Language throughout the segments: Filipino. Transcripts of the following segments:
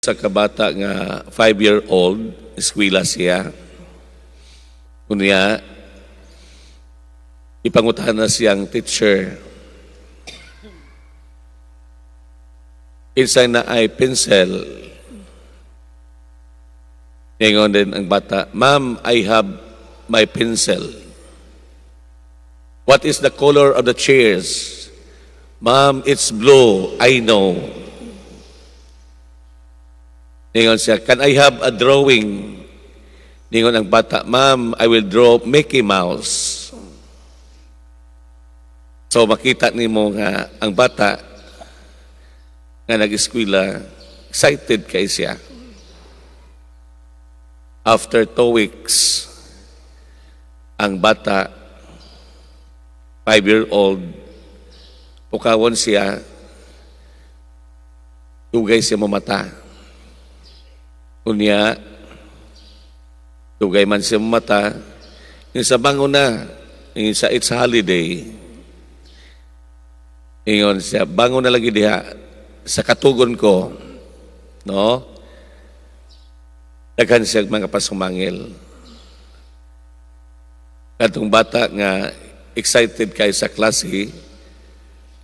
sa kabata nga 5-year-old, eskwela siya. Kunya, ipangutan na siyang teacher. Inside na ay pencil. Ngayon din ang bata, "Ma'am, I have my pencil." "What is the color of the chairs?" "Ma'am, it's blue." "I know." Ningon siya, "Can I have a drawing?" Ningon ang bata, "Ma'am, I will draw Mickey Mouse." So makita nimo nga ang bata nga nag-eskwela, excited kay siya. After 2 weeks, ang bata, 5-year-old, pukawon siya, tugay siya mamata. Unya, tugay man siya mata, yung sa bangon na, yung sa it's holiday, ingon siya, bangon na lagi diha, sa katugon ko, no? Daghan siya mga pasumangil. Katong bata nga, excited kayo sa klase,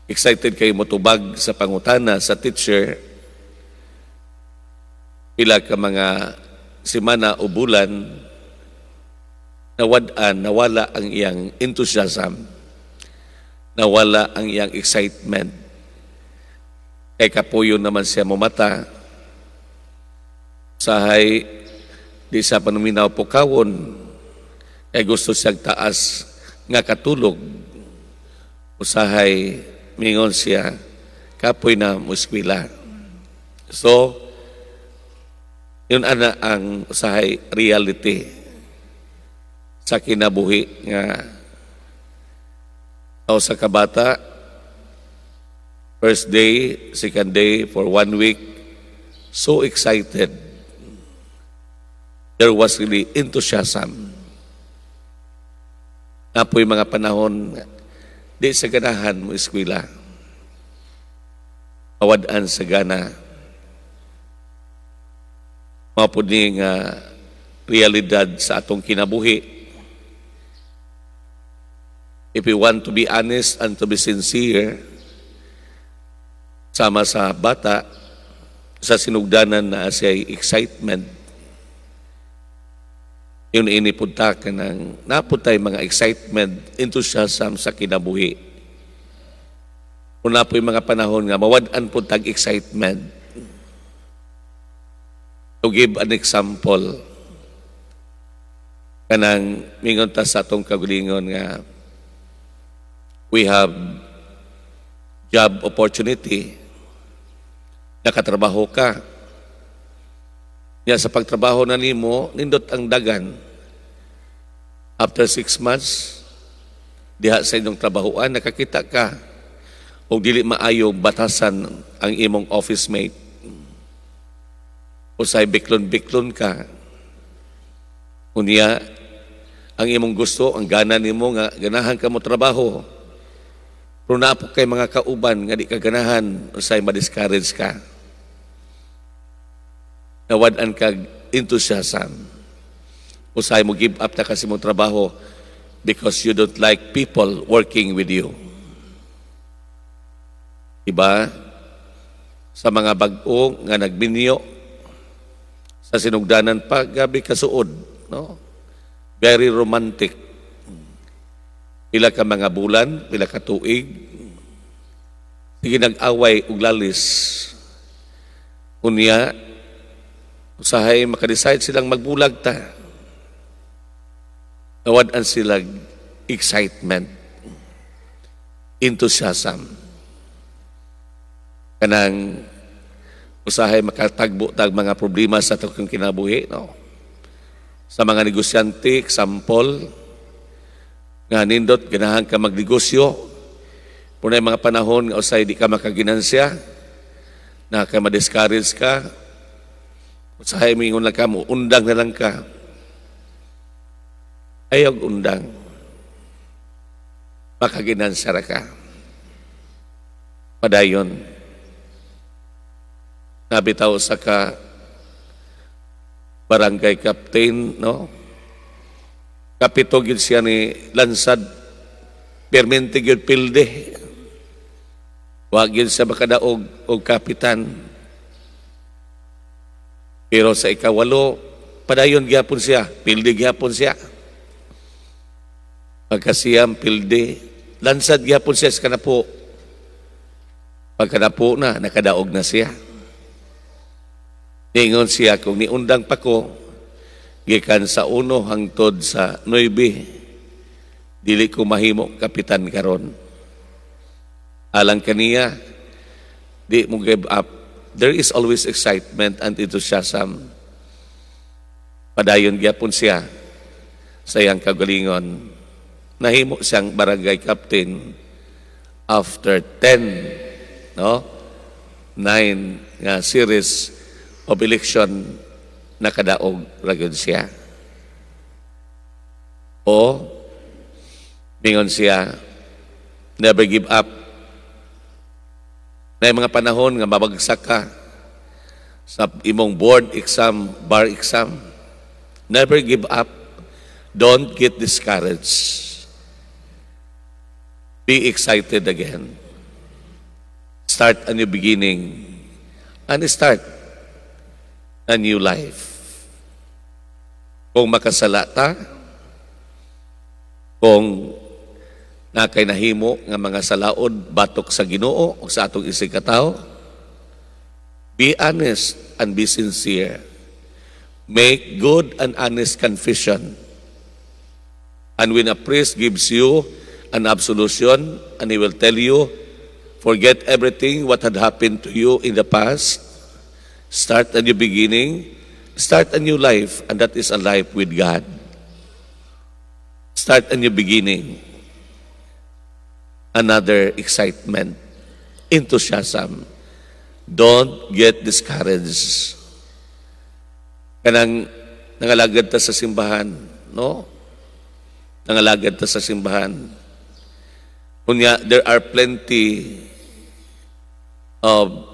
excited kayo motubag sa pangutana, sa teacher, pila ka mga semana o bulan, nawala ang iyang enthusiasm, nawala ang iyang excitement. Kay kapuyo naman siya mamata, sahay di sa panuminaw pukawon, kay gusto siyang taas nga katulog, usahay mingon siya, kapoy na muskwila. So, yun ana ang usahay reality sa kinabuhi nga o sa kabata, first day, second day, for 1 week, so excited. There was really enthusiasm. Apoy mga panahon, di sa ganahan mo eskwela. Awadaan sa gana. Mapudi nga realidad sa atong kinabuhi. If we want to be honest and to be sincere, sama sa bata, sa sinugdanan na siya excitement, yun inipunta ka ng naputay mga excitement, enthusiasm sa kinabuhi. Una po yung mga panahon nga, mawad-an po tag excitement. To give an example, kanang mingon ta sa atong kagulingon nga, we have job opportunity, nakatrabaho ka. Nga sa pagtrabaho na nimo, nindot ang dagan. After 6 months, diha sa inyong trabahoan, nakakita ka, o dili maayo batasan ang imong office mate. Usay biklon-biklon ka. Unya, ang imong gusto, ang gana nimo nga, ganahan ka mo trabaho. Pero napo kay mga kauban nga di ka ganahan, usay ma-discourage ka. Nawad-an ka enthusiasm. Usay mo give up na kasi mong trabaho because you don't like people working with you. Diba? Sa mga bag-o nga nagbinyo, sa sinugdanan pa, gabi kasuod, no? Very romantic. Pila ka mga bulan, pila ka tuig, sige nag-away ug lalis. Unya, usahay makadecide silang magbulag ta. Nawad-an silang excitement, enthusiasm. Kanang usahay makatagbo tag mga problema sa atong kinabuhi, no? Sa mga negosyante, example, nga nindot, ganahan ka magnegosyo, punay mga panahon nga usay di ka makaginansya, na ka ma-discourage ka, usahay mingon lang ka mo, undang na lang ka. Ayaw undang. Makaginansya ra ka. Padayon. Nabitaw sa ka barangay captain, no? Kapito gid siya ni lansad, permente gid pilde. Wa gid siya makadaog og kapitan. Pero sa ikawalo, padayon gyapon siya, pilde gyapon siya. Pagkasiyam pilde, lansad gyapon siya sa kanapo. Pagkanapo na, nakadaog na siya. Ingon siya, kung niundang pa ko, gikan sa 1 hangtod sa 9, dili ko mahimo kapitan karon. Alang kaniya, di mo give up. There is always excitement and enthusiasm. Padayon gyapon siya sa iyang kagalingon. Nahimo siyang barangay captain after 10, no? 9 nga series of election nakadaog ragyon siya. O mingon siya, never give up. Na mga panahon nga mabagsak ka sa imong board exam, bar exam. Never give up. Don't get discouraged. Be excited again. Start a new beginning. And start a new life. Kung makasalata, kung na kay nahimo nga mga salaod batok sa Ginoo o sa atong isig katao, be honest and be sincere. Make good and honest confession. And when a priest gives you an absolution and he will tell you, forget everything what had happened to you in the past, start a new beginning, start a new life, and that is a life with God. Start a new beginning. Another excitement, enthusiasm. Don't get discouraged. Kanang nangalagad ta sa simbahan, no? Nangalagad ta sa simbahan. Kunya, there are plenty of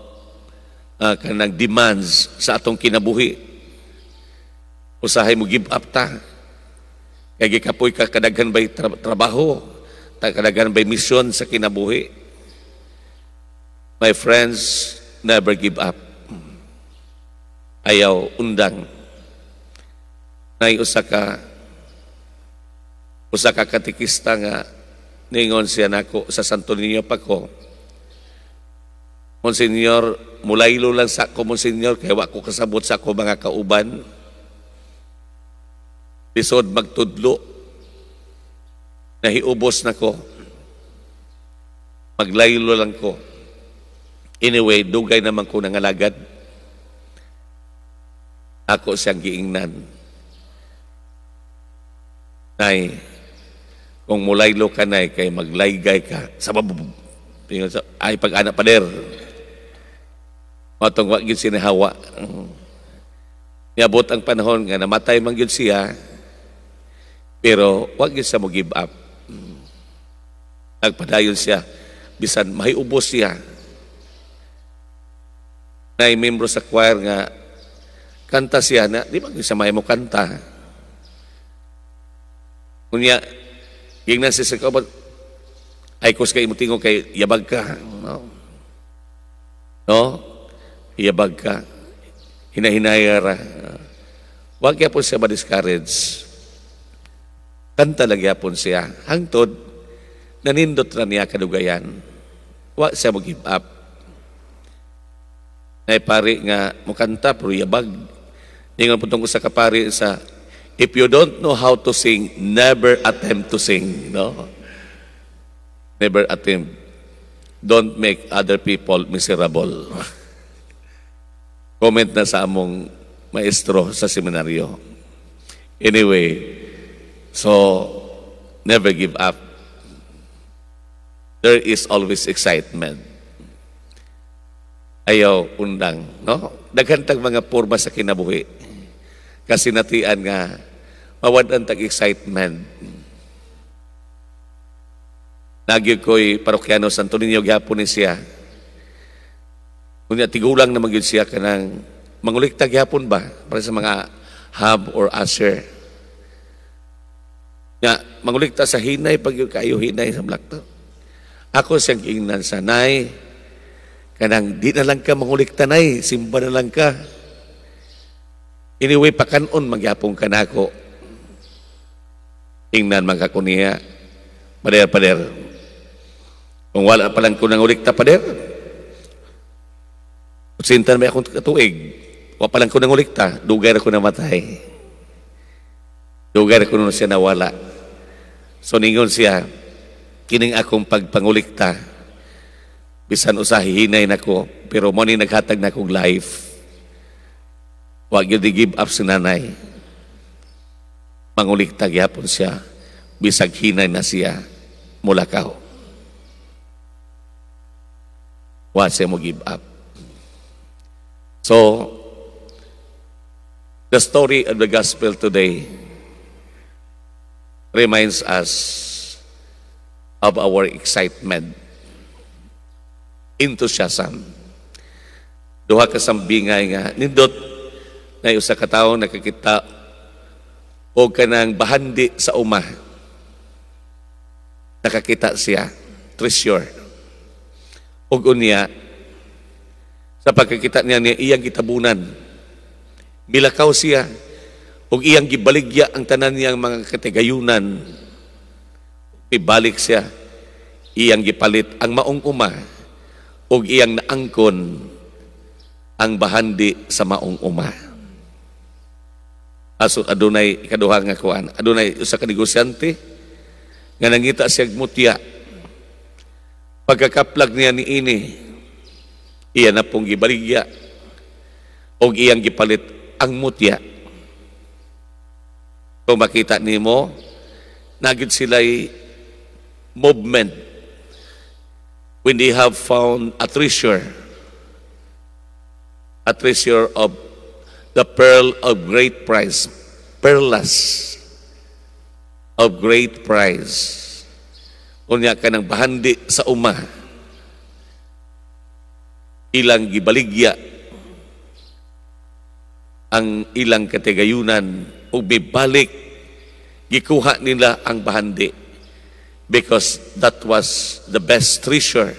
kanang demands sa atong kinabuhi. Usahay mo give up ta. Kaya gikapoy ka kadaghan ba'y trabaho. Kadaghan ba'y misyon sa kinabuhi. My friends, never give up. Ayaw undang. Nay usa ka katikista nga ningon siya nako sa Santo Niño pa ko. Monsenyor, mulaylo lang sa ko, Monsenyor, kaya wa ko kasabot sa ko mga kauban. Lisod magtudlo. Nahiubos na ko. Maglaylo lang ko. Anyway, dugay naman ko nangalagad. Ako siyang giingnan. Nay, kung mulaylo ka na, kay maglaygay ka. Ay, pag-anak pader. Matong wag yun sinahawa. Niabot ang panahon nga namatay man yun siya, pero wag yun siya mo give up. Nagpadayon siya, bisan mahiubos siya. Na membro sa choir nga, kanta siya na, di ba siya may mo kanta? Kunya, gingnan siya sa kauban, ay kus kay imutingong kay yabag ka. No? Yabag ka. Hinahinayara. Huwag kaya po siya ma-discourage. Kanta lang yapon siya. Hangtod, nanindot na niya kadugayan. Huwag siya mag-give up. Naipari nga mukanta, pero yabag. Ningon po tungkol sa kapari sa, if you don't know how to sing, never attempt to sing. No? Never attempt. Don't make other people miserable. Comment na sa among maestro sa seminaryo. Anyway, so, never give up. There is always excitement. Ayaw undang, no? Daghantag mga porma sa kinabuhi. Kasi natian nga, mawadan tag excitement. Nagyo ko'y parokyano Santo Niño gyapon ni siya. Kunya tigulang na magyud siya kanang mangulikta gyapon ba para sa mga Hab or Asher. Nga, mangulikta sa hinay, pag yung kayo hinay sa blakto. Ako siyang ingnan sa nay, kanang di na lang ka mangulikta nay, simba na lang ka. Anyway, pakanon, magyapong ka na ako. Ingnan magkakuniya, pader. Kung wala pa lang ko nangulikta, pader, sintan may akong katuig, wala pa lang ko nangulikta, dugay ako namatay. Dugay ako nung siya nawala. So ningon siya, kining akong pagpangulikta, bisan usahi hinay nako, pero mo ni naghatag na akong life. Huwag yun di-give up si nanay. Mangulikta gyapon siya, bisag hinay na siya, mulakaw. Huwag siya mo give up. So, the story of the gospel today reminds us of our excitement, enthusiasm. Duha ka sambingay nga, nindot na usa ka tawo nakakita o kanang bahandi sa uma. Nakakita siya, treasure. O unya, sa pagkakita niya iyang kitabunan, milakaw siya, o iyang gibaligya ang tanan niyang mga katigayunan, ibalik siya, iyang gipalit ang maong uma, o iyang naangkon ang bahandi sa maong uma. Aso adunay ikaduha nga kuan, adunay usa ka negosyante nga nangita siya mutya. Pagkakaplag niya ni ini, iya na pong gibaligya o iyang gipalit ang mutya. Kung makita nimo, nagid sila'y movement when they have found a treasure of the pearl of great price, pearlas of great price. Unya ka ng bahandi sa uma, ilang gibaligya ang ilang katigayunan o bibalik, gikuha nila ang bahandi because that was the best treasure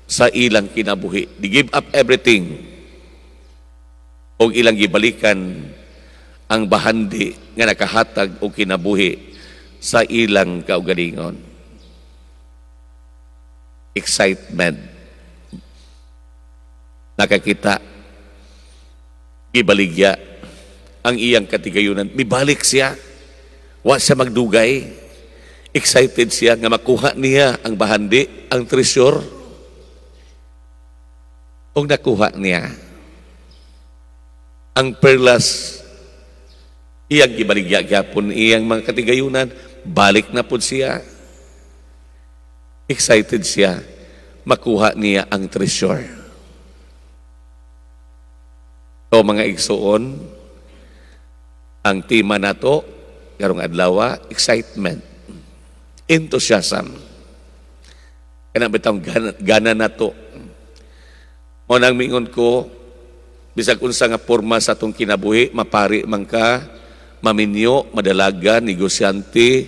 sa ilang kinabuhi. They give up everything o ilang gibalikan ang bahandi nga nakahatag o kinabuhi sa ilang kaugalingon. Excitement. Nakakita, gibaligya ang iyang katigayunan. Mibalik siya. Wa siya magdugay. Excited siya nga makuha niya ang bahandi, ang treasure. O nakuha niya ang perlas, iyang gibaligya gyapon iyang mga katigayunan, balik na pud siya. Excited siya, makuha niya ang treasure. So mga igsuon, ang tema nato karong adlaw, excitement, enthusiasm. Kana bitang gana nato. Mo nang mingon ko, bisag unsa nga porma sa atong kinabuhi, mapari man ka, maminyo, madalaga, negosyante,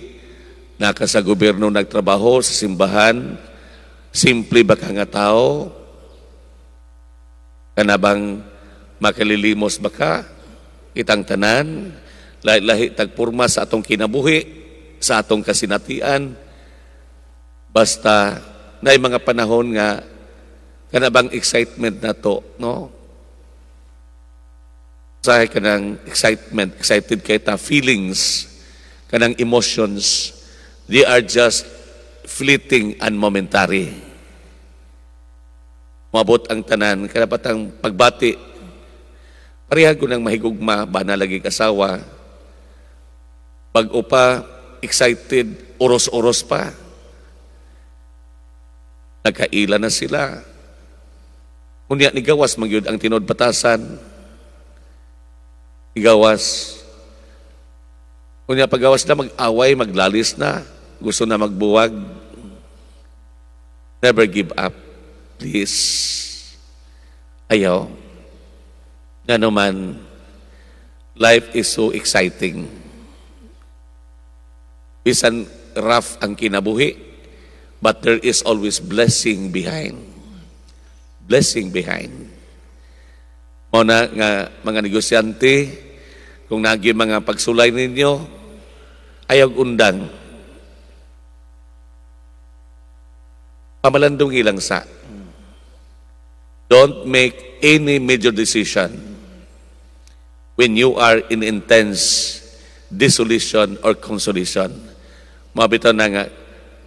naka sa gobyerno nagtrabaho, sa simbahan, simple ba ka nga tao? Kanabang makalilimos ba ka? Itang tanan, lahi-lahi tagporma sa atong kinabuhi, sa atong kasinatian, basta na mga panahon nga, kanabang excitement na to, no? Sa kanang excitement, excited kay ta, feelings, kanang emotions, they are just fleeting and momentary. Mabot ang tanan, kanapatang pagbati, pareha ko ng mahigugma, ba na lagi kasawa, pag-upa, excited, oros-oros pa. Nagkaila na sila. Kunya ni gawas magyud ang tinod batasan. Igawas. Kunya pagawas na mag-away, maglalis na, gusto na magbuwag. Never give up. Please. Ayaw. Nga naman, life is so exciting. Bisan rough ang kinabuhi, but there is always blessing behind. Blessing behind. Muna nga mga negosyante, kung nagi mga pagsulay ninyo, ayaw undang. Pamalandong ilang sa. Don't make any major decision when you are in intense dissolution or consolation. Mabito na nga,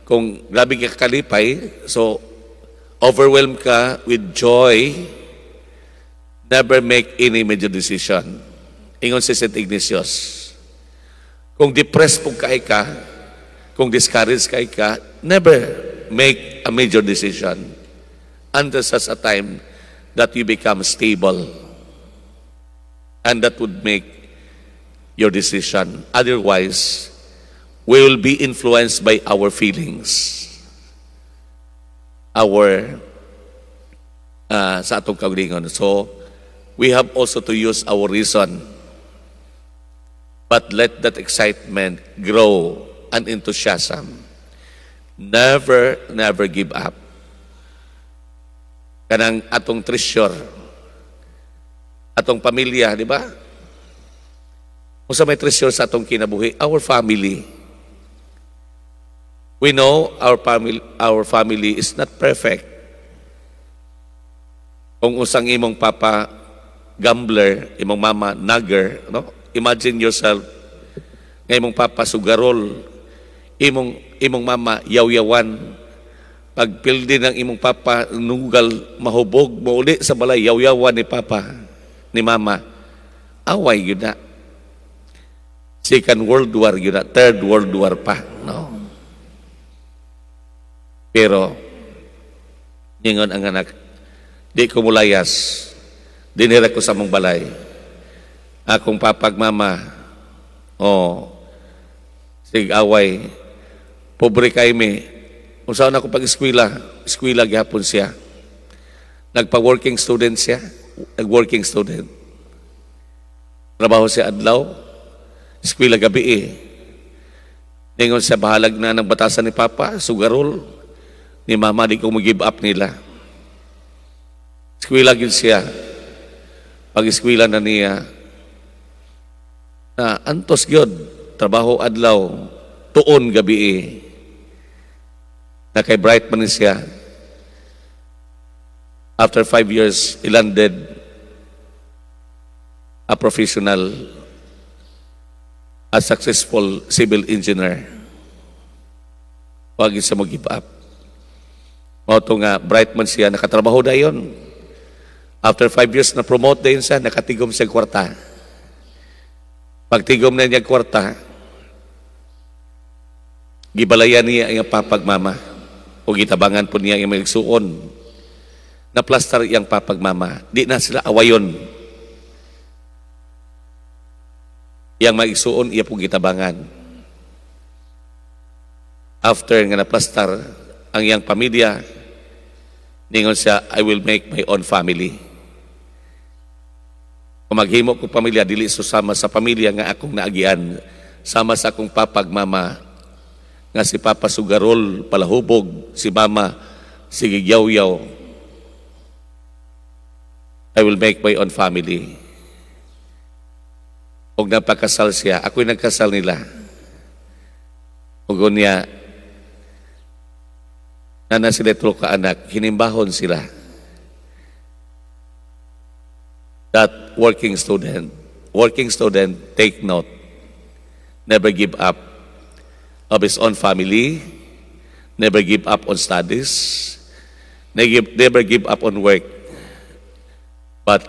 kung grabe ka kalipay, so overwhelmed ka with joy, never make any major decision. Ingon si St. Ignatius. Kung depressed po ka, kung discouraged ka, never make a major decision until such a time that you become stable. And that would make your decision. Otherwise, we will be influenced by our feelings. Sa atong kaugalingon. So, we have also to use our reason. But let that excitement grow and enthusiasm. Never, never give up. Kanang atong treasure, atong pamilya, di ba? Kung sa may treasure sa atong kinabuhi, our family. We know our family is not perfect. Kung usang imong papa gambler, imong mama nagger, no? Imagine yourself, nga imong papa sugarol, imong mama yaw-yawan. Pag pildi ng imong papa nugal mahubog, mauli sa balay yaw-yawan ni papa, ni mama. Away yun na. Second World War yun na. Third World War pa. No? Pero, ningon ang anak, di ko mulayas, dinira ko sa mong balay. Akong papag mama, sig away, pobre kay me, kung saan ako pag-eskwela gihapon siya. Nagpa-working student siya, nag-working student. Trabaho siya adlaw, eskwela gabi Ningon siya bahalag na ng batasan ni Papa, sugarol, ni Mama, di ko mag-give up nila. Eskwela gid siya. Pag-eskwela na niya, na antos gyud, trabaho adlaw, tuon gabi na kay bright man siya. After 5 years, he landed a professional, a successful civil engineer. Huwag siya mag-give up. Mauto nga, bright man siya, nakatrabaho na yun. After 5 years, na-promote na yun siya, nakatigom siya kwarta. Pagtigom na niya kwarta, gibalayan niya ang papagmama. O gitabangan po niya yung magsuon. Na-plaster yung papagmama. Di na sila awayon. Yang magsuon, iya po gitabangan. After nga na-plaster ang iyang pamilya, ningon siya, I will make my own family. Kung maghimo ko pamilya, dili susama sa pamilya nga akong naagian, sama sa akong papagmama, nga si Papa sugarol, palahubog, si Mama, sige yaw-yaw. I will make my own family. Og napakasal siya, ako'y nagkasal nila. Og niya, na sila tulo ka anak, hinimbahon sila. That working student, take note, never give up of his own family, never give up on studies, never give up on work. But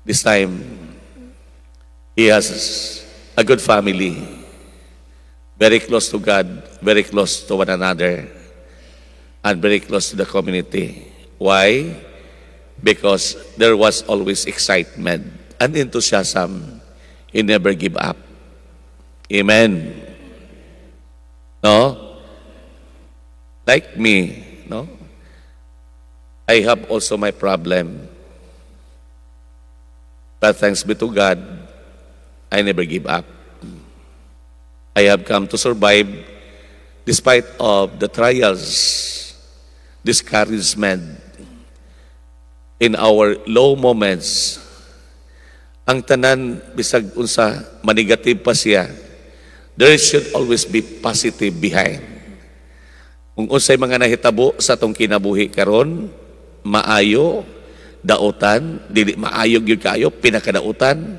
this time, he has a good family, very close to God, very close to one another, and very close to the community. Why? Because there was always excitement and enthusiasm. He never give up. Amen. No? Like me, no? I have also my problem. But thanks be to God, I never give up. I have come to survive despite of the trials, discouragement, in our low moments. Ang tanan, bisag unsa, manigative pa siya, there should always be positive behind. Kung unsay mga nahitabo sa atong kinabuhi karon, maayo, dautan, dili maayo gyud kayo, pinakadautan,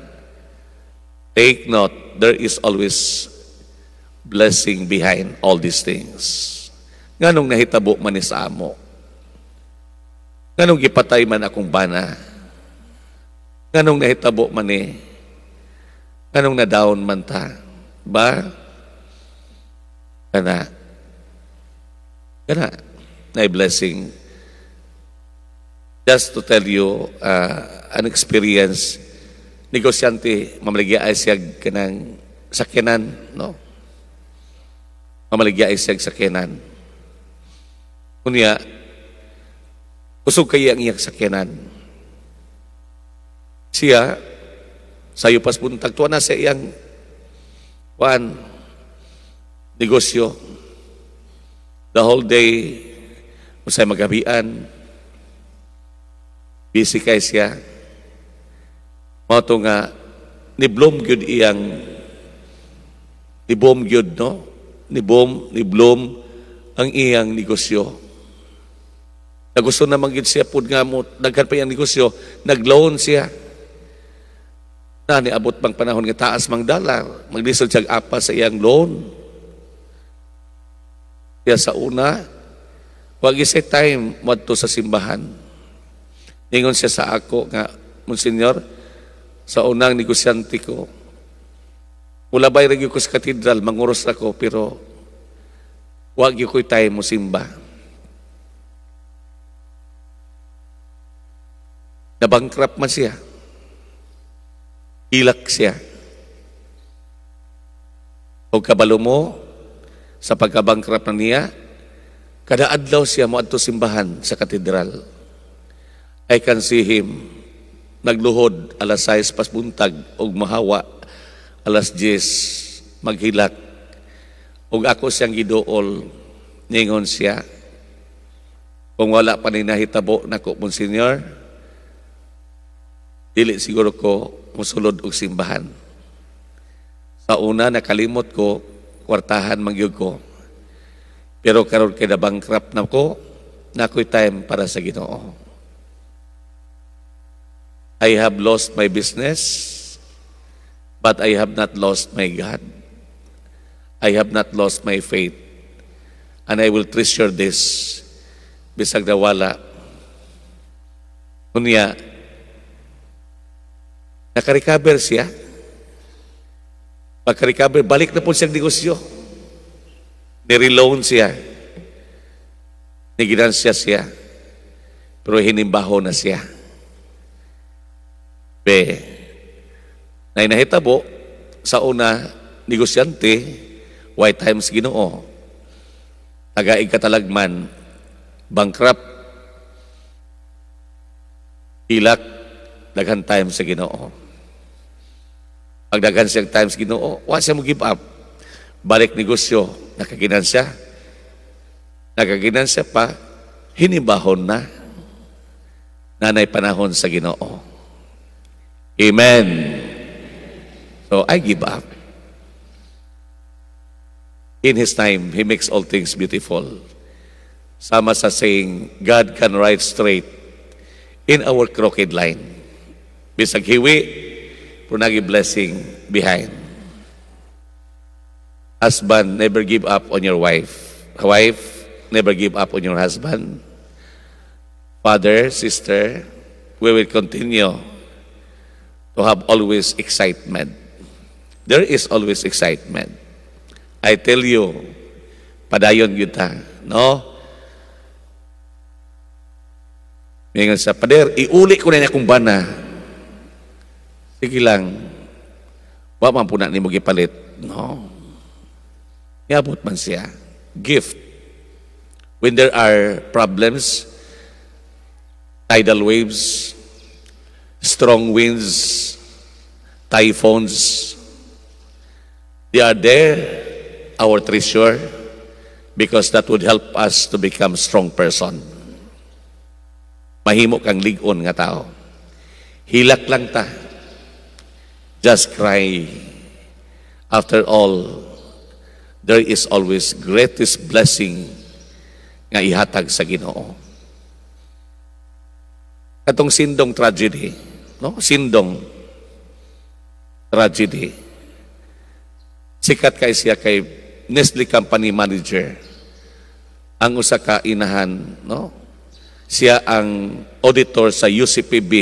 take note, there is always blessing behind all these things. Nganong nahitabo man ni sa amo? Nganong gipatay man akong bana? Nganong nahitabo man ni? Nganong na-down man ta? Ba? Kana na blessing. Just to tell you an experience, negosyante, mamaligya ay siya kanang sakyanan, no? Mamaligya ay siya sakyanan. Kunya, usog kaya ang iyang sakyanan. Siya, sayo pas buntag, tuwa na sa iyang negosyo. The whole day, usay magabian, busy kay siya. Mato nga, ni-bloom gyud iyang, ni-boom gyud, no? Ni-bloom ang iyang negosyo. Nagusto naman gyud siya, pud nga mo, daghan pa iyang negosyo, nag-loan siya. Na, niabot bang panahon nga taas mang dollar, magdisol siya apa sa iyang loan. Kaya sa una, wag isay time, madto sa simbahan. Ningon siya sa ako nga, Monsignor, sa unang negosyante ko, ulabay rin ko sa katedral, manguros ako, pero wag yung ko'y tayo mo simba. Nabankrupt man siya. Ilak siya. O kabalo mo, sa pagkabankrupt na niya, kada adlaw siya mo adto simbahan sa katedral. I can see him nagluhod alas 6 pas buntag og mahawa alas 10 maghilak og ako siyang giduol ningon siya kung wala pa ni nahitabo nako Monsignor dili siguro ko musulod og simbahan. Sa una nakalimot ko kwartahan mangyud ko pero karon kay na bankrupt na ko nakoy time para sa Ginoo. I have lost my business, but I have not lost my God. I have not lost my faith. And I will treasure this. Bisag na wala. Kunya, nakarecover siya. Pagka-recover, balik na po siyang negosyo. Nireloan siya. Niginansya siya. Pero hinimbaho na siya. Na inahitabo sa una negosyante white times Ginoo tagaig katalagman bankrupt hilak daghan times sa Ginoo pag daghan siyang times Ginoo wa siya mo give up balik negosyo nakaginansya pa hinibahon na nanay panahon sa Ginoo. Amen. So I give up. In His time, He makes all things beautiful. Sama sa saying, God can write straight in our crooked line. Bisag hiwi, punagi blessing behind. Husband, never give up on your wife. Wife, never give up on your husband. Father, sister, we will continue to have always excitement. There is always excitement. I tell you, padayon kita, no? Mingon sa pader, iuli ko na niya kung bana. Sige lang, wa man po na ni mo gipalit. No. Iabot man siya. Gift. When there are problems, tidal waves, strong winds, typhoons, They are there, our treasure, because that would help us to become strong person. Mahimo kang ligon nga tao. Hilak lang ta. Just cry. After all, there is always greatest blessing nga ihatag sa Ginoo. Katong Sindong tragedy, no? Sindong tragedy. Sikat kay siya kay Nestle company manager. Ang usa ka inahan, no? Siya ang auditor sa UCPB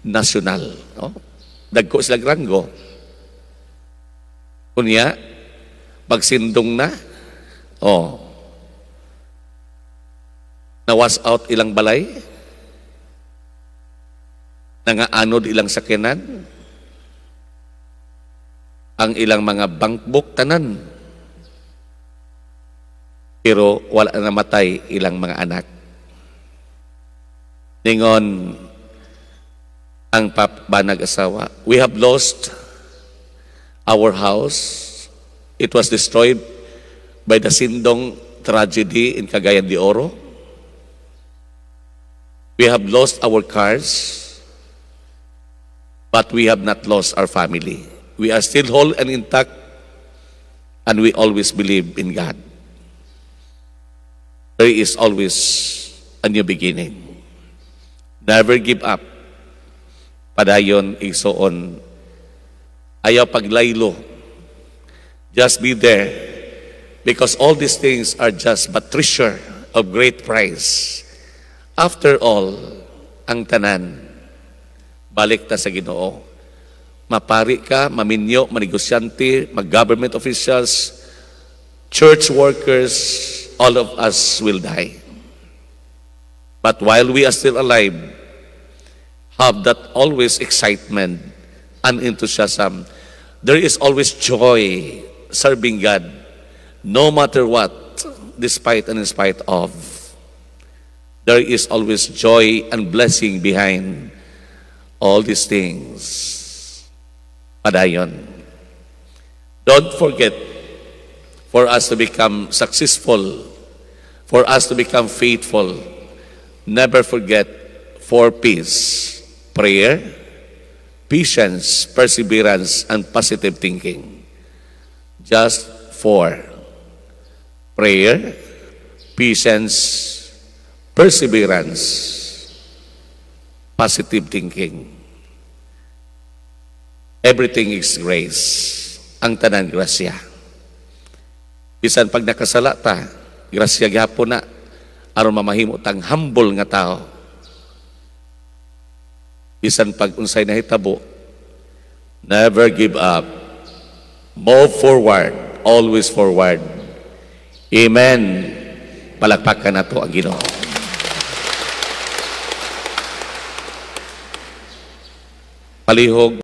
National, no? Dagko sila ranggo. Kunya pagsindong na, nawas out ilang balay, nangaanod ilang sakyanan, ang ilang mga bank book tanan, pero wala namatay ilang mga anak. Ningon ang banag asawa, we have lost our house. It was destroyed by the Sindong tragedy in Cagayan de Oro. We have lost our cars, but we have not lost our family. We are still whole and intact, and we always believe in God. There is always a new beginning. Never give up. Padayon igsoon. Ayaw paglaylo. Just be there, because all these things are just but treasure of great price. After all, ang tanan, balik ta sa Ginoo. Mapari ka, maminyo, manegosyante, mag-government officials, church workers, all of us will die. But while we are still alive, have that always excitement and enthusiasm. There is always joy serving God, no matter what, despite and in spite of. There is always joy and blessing behind all these things. Padayon. Don't forget, for us to become successful, for us to become faithful, never forget 4 P's: prayer, patience, perseverance, and positive thinking. Just 4. Prayer, patience, perseverance, positive thinking. Everything is grace. Ang tanan grasya. Bisan pag nakasala ta, grasya gyapon na aron mamahimo tang humble nga tao. Bisan pag unsay nahitabo, never give up. Move forward, always forward. Amen. Palakpakan nato ang Ginoo. Palihog